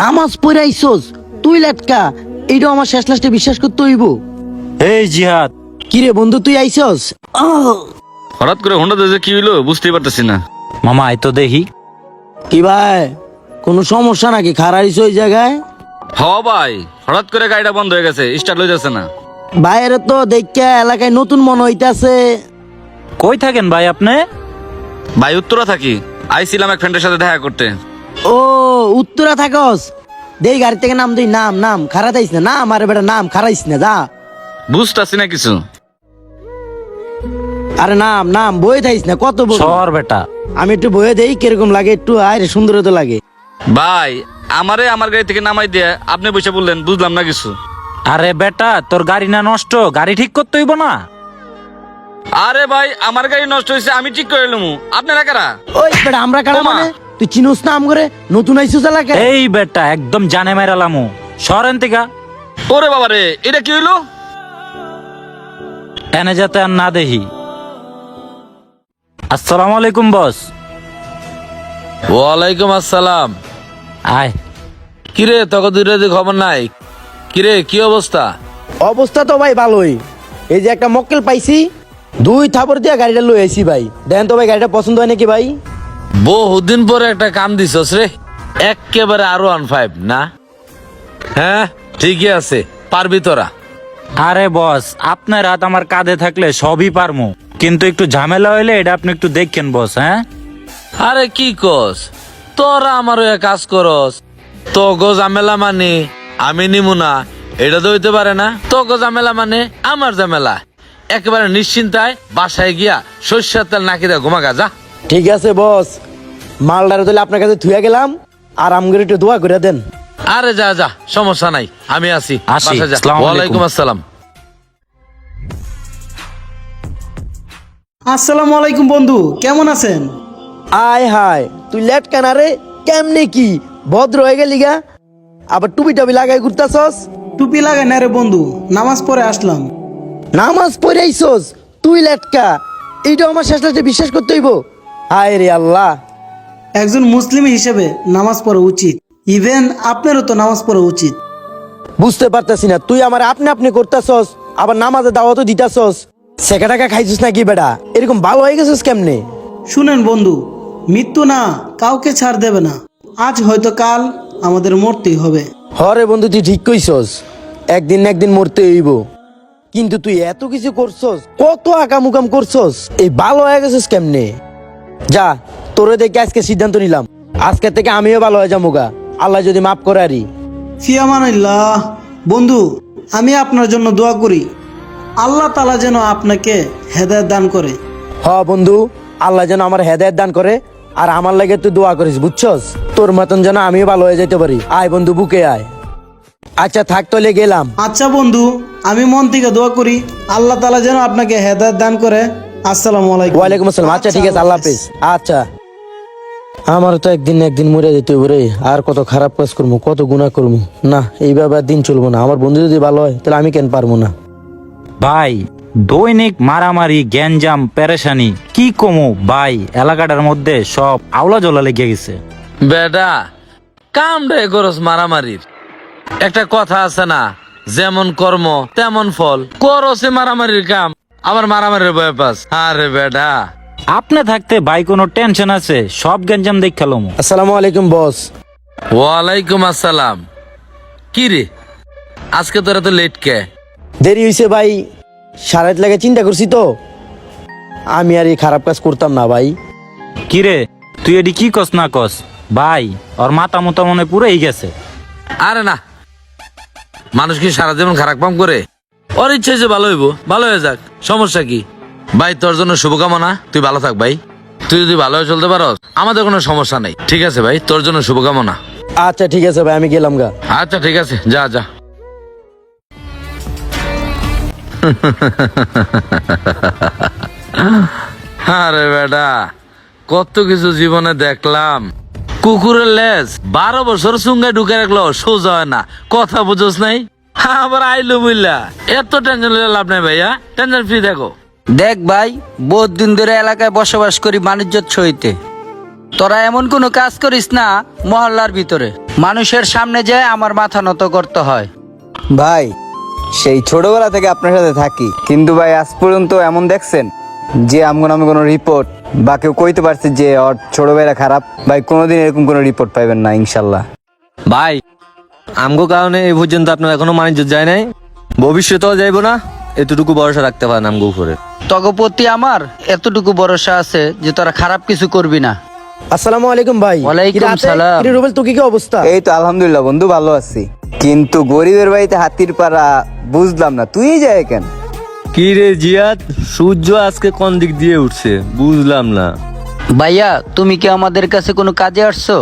নামাজ পড়ে আইসোস তুই লেটকা, এইটা আমার শেষ লাস্টে বিশ্বাস করতে হইব। এই জিহাদ, কিরে বন্ধু তুই আইসোস? হঠাৎ করে হোন্ডা যে কি হইলো বুঝতেই পারতেছি না। মামা আয় তো দেখি। কি ভাই কোনো সমস্যা নাকি? খারাইছ ওই জায়গায়? হ ভাই, হঠাৎ করে গাড়িটা বন্ধ হয়ে গেছে, স্টার্ট হয়ে যাচ্ছে না। বাইরে তো দেখা এলাকায় নতুন মনে হইতাছে। কই থাকেন ভাই আপনি? ভাই উত্তরা থাকি, আইছিলাম এক ফ্রেন্ডের সাথে দেখা করতে। ও উত্তরা থাকস? দেই গাড়ি থেকে নাম দেই, নাম নাম খারাইস না, নাম আরে বেটা নাম খারাইস না, যা। বুঝতেছি না কিছু। আরে নাম নাম বয়ে থাইস না, কত বড় সর বেটা। আমি একটু বয়ে দেই কিরকম লাগে, একটু আরে সুন্দর তো লাগে। ভাই আমারে আমার গাড়ি থেকে নামাই দিয়ে আপনি বসে বললেন, বুঝলাম না কিছু। আরে বেটা তোর গাড়ি না নষ্ট, গাড়ি ঠিক করতে হইব না? আরে ভাই আমার গাড়ি নষ্ট হয়েছে, আমি ঠিক করে এলাম, আপনারা কারা? ওই বেটা আমরা কারা ওমা। মানে? তুই চিনোস না আম করে নতুন আইসুস এলাকায়? এই বেটা একদম জানে মেরালামু, সরেন থেকে। ওরে বাবা রে, এটা কি হইলো? এনে যাতে আর না দেখি। আসসালামু আলাইকুম বস। ওয়ালাইকুম আসসালাম। আয়। কিরে তোকে দুইটা খবর নাই? কিরে কি অবস্থা? অবস্থা তো ভাই ভালোই। এই যে একটা মক্কেল পাইছি, 2 থাপড় দিয়ে গাড়িটা লই আইছি ভাই। দেখেন তো ভাই গাড়িটা পছন্দ হয় নাকি ভাই? বহুদিন পরে একটা কাম দিছস রে, একেবারে আরো 15 না? হ্যাঁ ঠিকই আছে, পারবি তোরা। আরে বস আপনার হাত আমার কাঁধে থাকলে সবই পারমু, কিন্তু একটু ঝামেলা হইলে এটা আপনি একটু দেখেন বস। হ্যাঁ আরে কি কস, তোরা আমার হয়ে কাজ করস, তো গো ঝামেলা মানে আমি নিমু না, এটা তো হইতে পারে না। তো গো ঝামেলা মানে আমার ঝামেলা, একেবারে নিশ্চিন্তায় বাসায় গিয়া সর্ষের তেল নাকি দে, ঘুমা গা যা। ঠিক আছে বস, মালদারে তাহলে আপনার কাছে থুয়া গেলাম, আর আমগরে একটু দোয়া করে দেন। আরে যা যা, সমস্যা নাই, আমি আছি। আসি। বাসায় যা। আসসালামু আলাইকুম। ওয়ালাইকুম আসসালাম। আসসালামু আলাইকুম বন্ধু, কেমন আছেন? আয় হায় তুই লেট কেন রে? কেমনে কি ভদ্র হয়ে গেলি গা? আবার টুপি টাবি লাগাই ঘুরতাছস? টুপি লাগাই না রে বন্ধু, নামাজ পড়ে আসলাম। নামাজ পড়ে আইছস তুই লেটকা, এইটা আমার শেষ লাস্টে বিশ্বাস করতে হইব? হায় রে আল্লাহ। একজন মুসলিম হিসেবে নামাজ পড়া উচিত, ইভেন আপনারও তো নামাজ পড়া উচিত। বুঝতে পারতাছি না, তুই আমার আপনি আপনি করতাছস, আবার নামাজে দাওয়াতও দিতাছস। সেকা টাকা খাইছিস নাকি বেটা? এরকম ভালো হয়ে গেছিস কেমনে? শুনেন বন্ধু, মৃত্যু না কাউকে ছাড় দেবে না, আজ হয়তো কাল আমাদের মরতেই হবে। হরে বন্ধু তুই ঠিক কইছস, একদিন না একদিন মরতে হইব। কিন্তু তুই এত কিছু করছস, কত আকাম উকাম করছস, এই ভালো হয়ে গেছিস কেমনে? যা, তোরে দেখে আজকে সিদ্ধান্ত নিলাম, আজকে থেকে আমিও ভালো হয়ে যাবো গা, আল্লাহ যদি মাফ করে আরি। ফিয়ামানিল্লাহ। বন্ধু, আমি আপনার জন্য দোয়া করি, আল্লাহ তাআলা যেন আপনাকে হেদায়েত দান করে। হ বন্ধু, আল্লাহ যেন আমার হেদায়েত দান করে, আর আমার লাগে তুই দোয়া করিস, বুঝছস? তোর মতন যেন আমিও ভালো হয়ে যেতে পারি। আয় বন্ধু বুকে আয়। আচ্ছা থাক তাহলে গেলাম। আচ্ছা বন্ধু, আমি মন থেকে দোয়া করি আল্লাহ তাআলা যেন আপনাকে হেদায়েত দান করে। আসসালামু আলাইকুম। ওয়ালাইকুম আসসালাম। আচ্ছা ঠিক আছে, আল্লাহ হাফেজ। আচ্ছা আমার তো একদিন না একদিন মরে যেতে হবে রে, আর কত খারাপ কাজ করবো, কত গুনাহ করবো। না এইভাবে আর দিন চলবো না, আমার বন্ধু যদি ভালো হয় তাহলে আমি কেন পারবো না? ভাই দৈনিক মারামারি গ্যাঞ্জাম পেরেশানি কি কমু ভাই, এলাকাটার মধ্যে সব আওলা জলা লেগে গেছে। বেটা কাম রে করস মারামারির, একটা কথা আছে না, যেমন কর্ম তেমন ফল। করসে মারামারির কাম, আবার মারামারির ভয় পাস। আরে বেটা আপনি থাকতে ভাই কোনো টেনশন আছে? সব গ্যাঞ্জাম দেখালাম। আসসালামু আলাইকুম বস। ওয়ালাইকুম আসসালাম। কি রে আজকে তোরা তো লেট কে? দেরি হয়েছে ভাই, সারাত লাগে চিন্তা করছি তো, আমি আর এই খারাপ কাজ করতাম না ভাই। কিরে তুই এটি কি কস না কস ভাই, ওর মাথা মতো মনে পুরোই গেছে। আরে না, মানুষ কি সারা জীবন খারাপ কাম করে? ওর ইচ্ছে যে ভালো হইব, ভালো হয়ে যাক, সমস্যা কি? ভাই তোর জন্য শুভকামনা, তুই ভালো থাক ভাই। তুই যদি ভালো হয়ে চলতে পারো আমাদের কোনো সমস্যা নেই। ঠিক আছে ভাই, তোর জন্য শুভকামনা। আচ্ছা ঠিক আছে ভাই, আমি গেলাম গা। আচ্ছা ঠিক আছে, যা যা। আরে বেটা কত কিছু জীবনে দেখলাম। কুকুরের লেজ 12 বছর সুঙ্গে ঢুকে রাখলো, সোজা হয় না, কথা বুঝোস নাই? আবার আইলো বুঝলা, এত টেনশন লাভ নাই ভাইয়া, টেনশন ফ্রি দেখো। দেখ ভাই, বহুত দিন ধরে এলাকায় বসবাস করি বাণিজ্য সহিতে, তোরা এমন কোনো কাজ করিস না মহল্লার ভিতরে মানুষের সামনে যায় আমার মাথা নত করতে হয়। ভাই সেই ছোটবেলা থেকে আপনার সাথে থাকি, কিন্তু ভাই আজ পর্যন্ত এমন দেখছেন যে আমগো নামে কোনো রিপোর্ট বা কেউ কইতে পারছে যে ওর ছোট ভাইরা খারাপ? ভাই কোনোদিন এরকম কোনো রিপোর্ট পাইবেন না ইনশাল্লাহ। ভাই আমগো কারণে এই পর্যন্ত আপনার এখনো মানিজ্য যায় নাই, ভবিষ্যতেও যাইব না, এতটুকু ভরসা রাখতে পারেন আমগো উপরে। তগপতি আমার এতটুকু ভরসা আছে যে তোরা খারাপ কিছু করবি না। আসসালামু আলাইকুম ভাই। ওয়ালাইকুম কি রাতে? সালাম। কি রে রুবেল, তো কি অবস্থা? এই তো আলহামদুলিল্লাহ বন্ধু, ভালো আছি। কিন্তু গরিবের বাড়িতে হাতির পাড়া বুঝলাম না, তুই যায় কেন? কি রে জিয়াদ, সূর্য আজকে কোন দিক দিয়ে উঠছে বুঝলাম না। ভাইয়া তুমি কি আমাদের কাছে কোনো কাজে আসছো?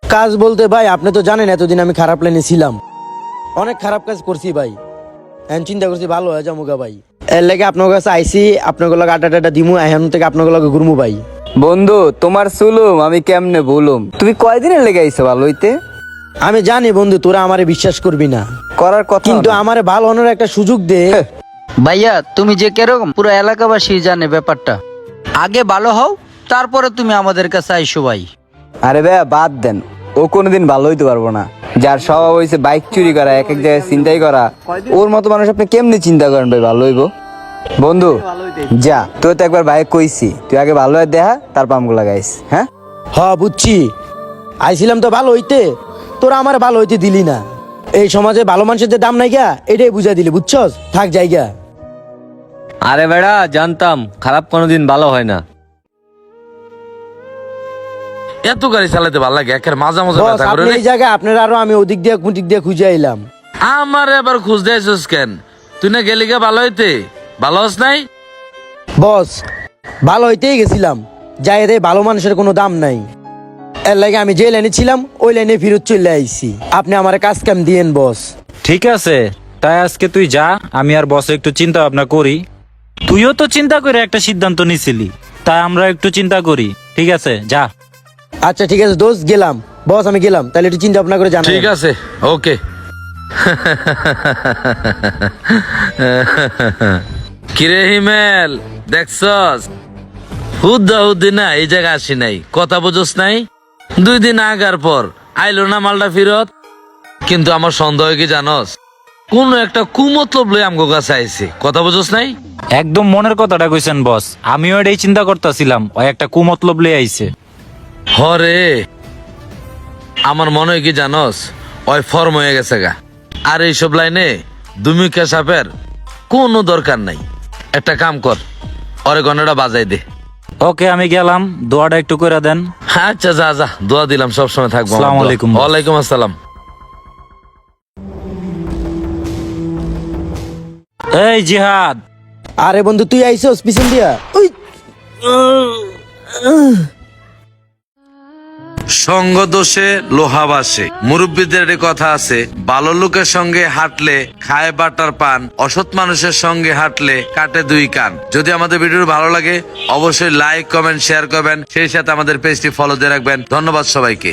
কাজ বলতে ভাই আপনি তো জানেন এতদিন আমি খারাপ লাইনে ছিলাম, অনেক খারাপ কাজ করছি ভাই। এখন চিন্তা করছি ভালো হয়ে যাবো গা ভাই, এর লেগে আপনার কাছে আইসি, আপনার লগে আড্ডা টাড্ডা দিমু, এখন থেকে আপনার লগে ঘুরমু ভাই। বন্ধু তোমার সুলুম আমি কেমনে বলুম? তুমি কয়দিনের লেগে আইছো ভালো হইতে? আমি জানি বন্ধু তোরা আমারে বিশ্বাস করবি না, করার কথা কিন্তু না। আমারে ভালো হওয়ার একটা সুযোগ দে। ভাইয়া তুমি যে কেরকম পুরো এলাকাবাসী জানে ব্যাপারটা। আগে ভালো হও, তারপরে তুমি আমাদের কাছে আইসো ভাই। আরে ভাইয়া বাদ দেন, ও কোনোদিন ভালো হইতে পারবো না। যার স্বভাব হয়েছে বাইক চুরি করা, এক এক জায়গায় চিন্তাই করা, ওর মতো মানুষ আপনি কেমনি চিন্তা করেন ভাই ভালো হইব? বন্ধু যা, তুই তো একবার বাইক কইছি, তুই আগে ভালো হয়ে দেখা, তার পাম্প লাগাইস। হ্যাঁ বুঝছি, আইছিলাম তো ভালো হইতে, তোরা আমার ভালো হইতে দিলি না। এই সমাজে ভালো মানুষের যে দাম নাই গা, এটাই বুঝাই দিলি, বুঝছস? থাক জায়গা। আরে বেড়া জানতাম খারাপ কোনোদিন ভালো হয় না। এত গাড়ি চালাতে ভালো লাগে, একের মাঝে মাঝে বস, ব্যথা করে আপনি রে। এই জায়গায় আপনার আরো আমি ওদিক দিয়ে খুঁজে আইলাম। আমার এবার খুঁজ দিয়েছিস কেন? তুই না গেলি গে ভালো হইতে, ভালো হস নাই? বস ভালো হইতেই গেছিলাম, যাই রে ভালো মানুষের কোনো দাম নাই। এর লাগে আমি যে লাইনে ছিলাম ওই লাইনে ফিরত চলে আইছি। আপনি আমার কাজ কাম দিয়েন বস। ঠিক আছে, তাই আজকে তুই যা, আমি আর বসে একটু চিন্তা ভাবনা করি। তুইও তো চিন্তা করে একটা সিদ্ধান্ত নিছিলি, তাই আমরা একটু চিন্তা করি। ঠিক আছে যা। আচ্ছা ঠিক আছে দোস্ত, গেলাম। বস আমি গেলাম, তাহলে একটু চিন্তা ভাবনা করে জানাই। ঠিক আছে, ওকে। কিরে হিমেল, দেখছস হুদ্দি না এই জায়গা আসি নাই, কথা বুঝোস নাই? 2 দিন আগার পর আইলো না মালটা ফিরত। কিন্তু আমার সন্দেহ কি জানস, কোন একটা কুমতলব লই আমগো কাছে আইছে, কথা বুঝোস নাই? একদম মনের কথাটা কইছেন বস, আমিও এটাই চিন্তা করতেছিলাম, ওই একটা কুমতলব লয়ে আইছে। হরে আমার মনে হয় কি জানস, ওই ফর্ম হয়ে গেছে গা। আর এইসব লাইনে দুমিকা সাপের কোনো দরকার নাই। একটা কাম কর, ওরে গনাটা বাজাই দে। ওকে আমি গেলাম, দোয়াটা একটু করে দেন। আচ্ছা যা যা, দোয়া দিলাম, সবসময় থাকবো। আমার আসসালামু দোয়া। আলাইকুম। ওয়ালাইকুম আসসালাম। এই জিহাদ, আরে বন্ধু তুই আইছস পিছন দিয়া? ওই সঙ্গ দোষে লোহা বাসে, মুরব্বীদের একটা কথা আছে, ভালো লোকের সঙ্গে হাঁটলে খায় বাটার পান, অসৎ মানুষের সঙ্গে হাঁটলে কাটে 2 কান। যদি আমাদের ভিডিও ভালো লাগে অবশ্যই লাইক কমেন্ট শেয়ার করবেন, সেই সাথে আমাদের পেজটি ফলো দিয়ে রাখবেন। ধন্যবাদ সবাইকে।